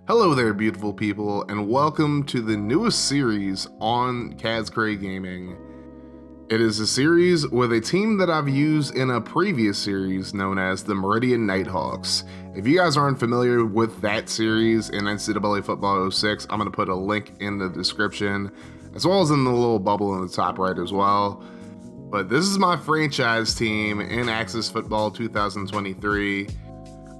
Hello there, beautiful people, and welcome to the newest series on Kaz Gaming. It is a series with a team that I've used in a previous series known as the Meridian Nighthawks. If you guys aren't familiar with that series in NCAA Football 06, I'm going to put a link in the description, as well as in the little bubble in the top right as well. But this is my franchise team in Axis Football 2023.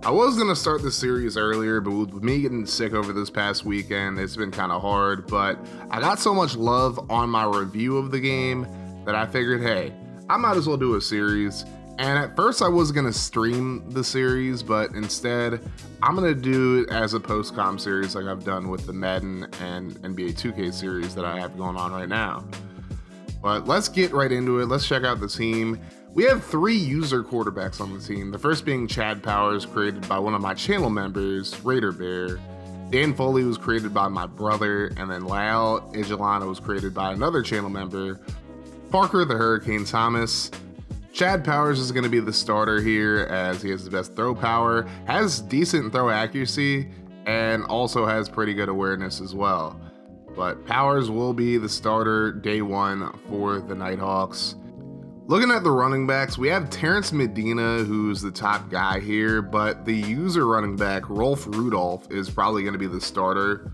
I was going to start the series earlier, but with me getting sick over this past weekend, it's been kind of hard. But I got so much love on my review of the game that I figured, hey, I might as well do a series. And at first I was going to stream the series, but instead I'm going to do it as a post-com series like I've done with the Madden and NBA 2K series that I have going on right now. But let's get right into it. Let's check out the team. We have 3 user quarterbacks on the team. The first being Chad Powers, created by one of my channel members, Raider Bear. Dan Foley was created by my brother, and then Lyle Igelana was created by another channel member, Parker the Hurricane Thomas. Chad Powers is going to be the starter here as he has the best throw power, has decent throw accuracy, and also has pretty good awareness as well. But Powers will be the starter day one for the Nighthawks. Looking at the running backs, we have Terrence Medina, who's the top guy here, but the user running back, Rolf Rudolph, is probably going to be the starter.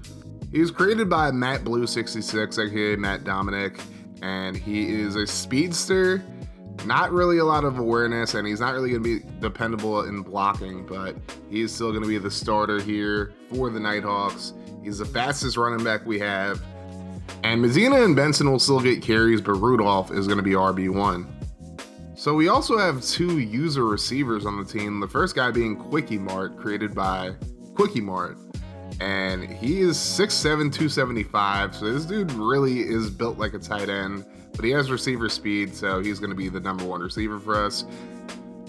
He's created by Matt Blue 66, aka Matt Dominic, and he is a speedster, not really a lot of awareness, and he's not really going to be dependable in blocking, but he's still going to be the starter here for the Nighthawks. He's the fastest running back we have, and Medina and Benson will still get carries, but Rudolph is going to be RB1. So we also have 2 user receivers on the team. The first guy being Quickie Mart, created by Quickie Mart. And he is 6'7", 275. So this dude really is built like a tight end, but he has receiver speed, so he's going to be the number 1 receiver for us.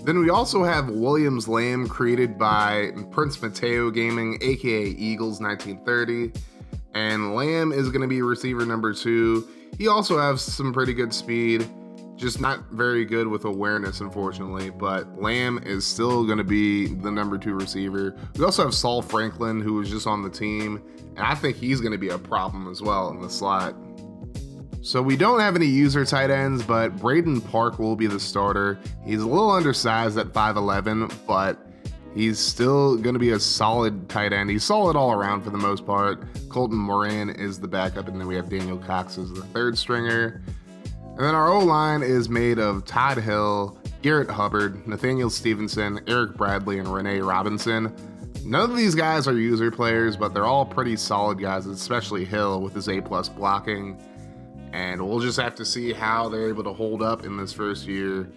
Then we also have Williams Lamb, created by Prince Mateo Gaming, aka Eagles 1930. And Lamb is going to be receiver number 2. He also has some pretty good speed. Just not very good with awareness, unfortunately, but Lamb is still going to be the number 2 receiver. We also have Saul Franklin, who was just on the team, and I think he's going to be a problem as well in the slot. So we don't have any user tight ends, but Braden Park will be the starter. He's a little undersized at 5'11", but he's still going to be a solid tight end. He's solid all around for the most part. Colton Moran is the backup, and then we have Daniel Cox as the 3rd stringer. And then our O-line is made of Todd Hill, Garrett Hubbard, Nathaniel Stevenson, Eric Bradley, and Renee Robinson. None of these guys are user players, but they're all pretty solid guys, especially Hill with his A+ blocking. And we'll just have to see how they're able to hold up in this first year.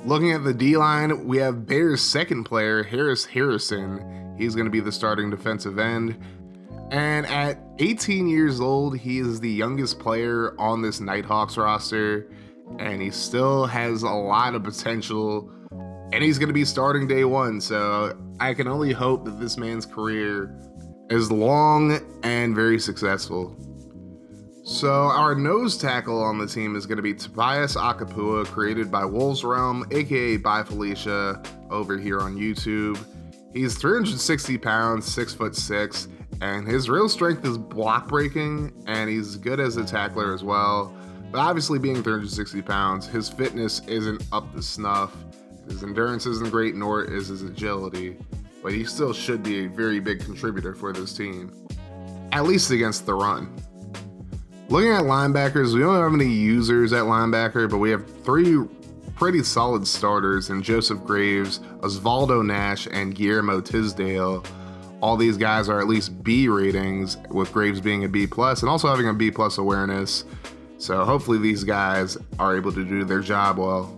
Looking at the D-line, we have Bears' second player, Harris Harrison. He's going to be the starting defensive end. And at 18 years old, he is the youngest player on this Nighthawks roster, and he still has a lot of potential, and he's going to be starting day one. So I can only hope that this man's career is long and very successful. So our nose tackle on the team is going to be Tobias Akapua, created by Wolves Realm, aka By Felicia, over here on YouTube. He's 360 pounds, 6'6", and his real strength is block breaking, and he's good as a tackler as well. But obviously, being 360 pounds, his fitness isn't up to snuff. His endurance isn't great, nor is his agility, but he still should be a very big contributor for this team, at least against the run. Looking at linebackers, we don't have any users at linebacker, but we have 3 pretty solid starters in Joseph Graves, Osvaldo Nash, and Guillermo Tisdale. All these guys are at least B ratings, with Graves being a B+, and also having a B+ awareness. So hopefully these guys are able to do their job well.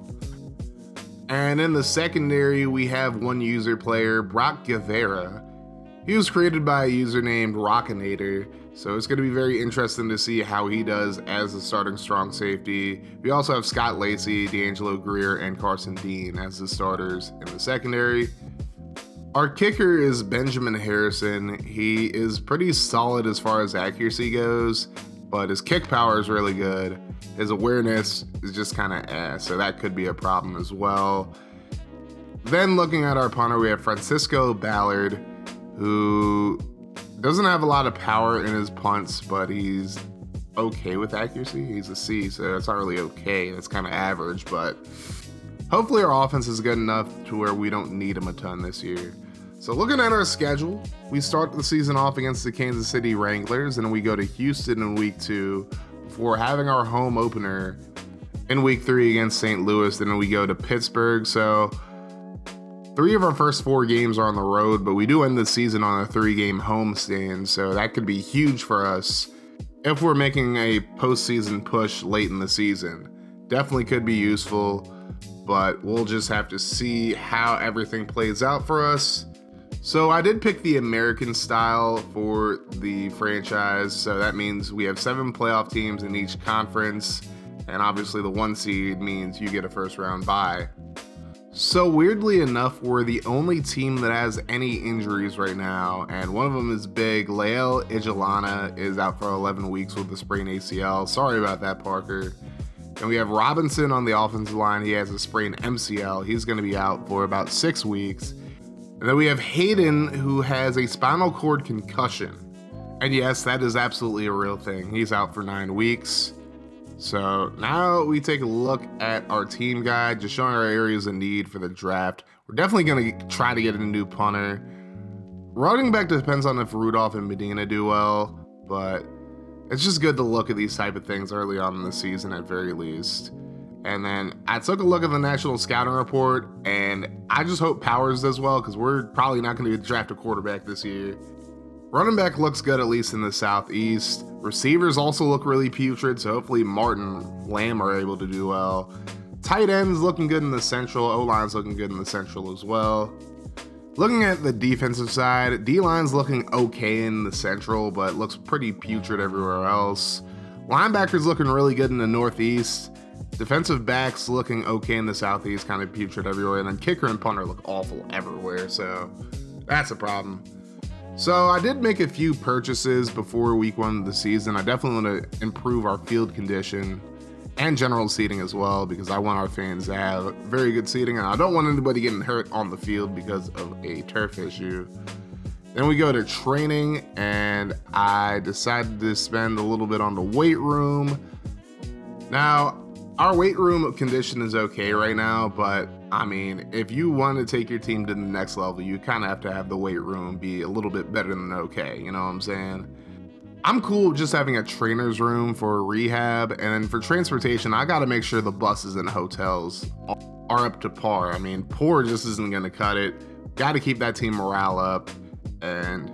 And in the secondary, we have 1 user player, Brock Guevara. He was created by a user named Rockinator, so it's going to be very interesting to see how he does as a starting strong safety. We also have Scott Lacey, D'Angelo Greer, and Carson Dean as the starters in the secondary. Our kicker is Benjamin Harrison. He is pretty solid as far as accuracy goes, but his kick power is really good. His awareness is just kind of ass, so that could be a problem as well. Then looking at our punter, we have Francisco Ballard, who Doesn't have a lot of power in his punts, but he's okay with accuracy. He's a C, so it's not really okay. That's kind of average, but hopefully our offense is good enough to where we don't need him a ton this year. So looking at our schedule, we start the season off against the Kansas City Wranglers, and we go to Houston in week 2 before having our home opener in week 3 against St. Louis. Then we go to Pittsburgh. So 3 of our first 4 games are on the road, but we do end the season on a 3-game homestand, so that could be huge for us if we're making a postseason push late in the season. Definitely could be useful, but we'll just have to see how everything plays out for us. So I did pick the American style for the franchise, so that means we have 7 playoff teams in each conference, and obviously the 1 seed means you get a first round bye. So weirdly enough, we're the only team that has any injuries right now, and one of them is big. Lael Ijalana is out for 11 weeks with a sprained ACL. Sorry about that, Parker. And we have Robinson on the offensive line. He has a sprained MCL. He's going to be out for about 6 weeks. And then we have Hayden, who has a spinal cord concussion. And yes, that is absolutely a real thing. He's out for 9 weeks. So now we take a look at our team guide, just showing our areas of need for the draft. We're definitely going to try to get a new punter. Running back depends on if Rudolph and Medina do well, but it's just good to look at these type of things early on in the season at very least. And then I took a look at the National Scouting Report, and I just hope Powers does well, because we're probably not going to draft a quarterback this year. Running back looks good, at least in the Southeast. Receivers also look really putrid, so hopefully Martin, Lamb are able to do well. Tight ends looking good in the Central. O-line's looking good in the Central as well. Looking at the defensive side, D-line's looking okay in the Central, but looks pretty putrid everywhere else. Linebackers looking really good in the Northeast. Defensive backs looking okay in the Southeast, kind of putrid everywhere. And then kicker and punter look awful everywhere, so that's a problem. So I did make a few purchases before week 1 of the season. I definitely want to improve our field condition and general seating as well, because I want our fans to have very good seating, and I don't want anybody getting hurt on the field because of a turf issue. Then we go to training, and I decided to spend a little bit on the weight room. Now, our weight room condition is okay right now, but I mean, if you want to take your team to the next level, you kind of have to have the weight room be a little bit better than okay, you know what I'm saying? I'm cool just having a trainer's room for rehab, and then for transportation, I got to make sure the buses and hotels are up to par. I mean, poor just isn't going to cut it. Got to keep that team morale up, and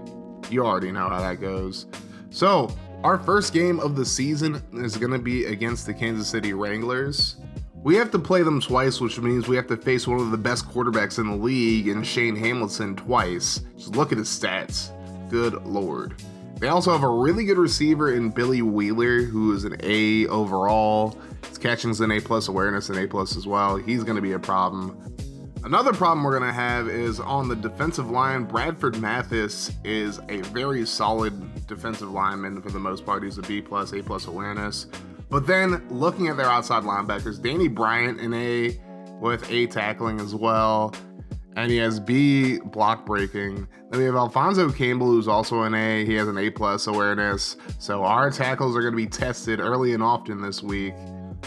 you already know how that goes. So, our first game of the season is going to be against the Kansas City Wranglers. We have to play them twice, which means we have to face one of the best quarterbacks in the league in Shane Hamilton twice. Just look at his stats. Good Lord. They also have a really good receiver in Billy Wheeler, who is an A overall. His catching's an A+, awareness an A+ as well. He's going to be a problem. Another problem we're going to have is on the defensive line. Bradford Mathis is a very solid defensive lineman for the most part. He's a B+, A+ awareness. But then looking at their outside linebackers, Danny Bryant an A with A tackling as well. And he has B block breaking. Then we have Alfonso Campbell, who's also an A. He has an A+ awareness. So our tackles are going to be tested early and often this week.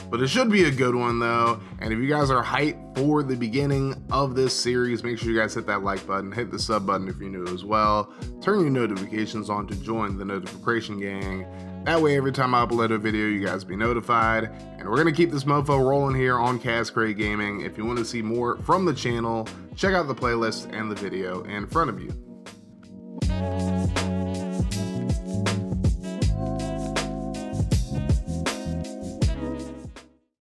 But it should be a good one though. And if you guys are hyped for the beginning of this series, make sure you guys hit that like button, hit the sub button if you're new as well. Turn your notifications on to join the notification gang. That way every time I upload a video, you guys be notified. And we're going to keep this mofo rolling here on Kansas Gaming. If you want to see more from the channel, check out the playlist and the video in front of you.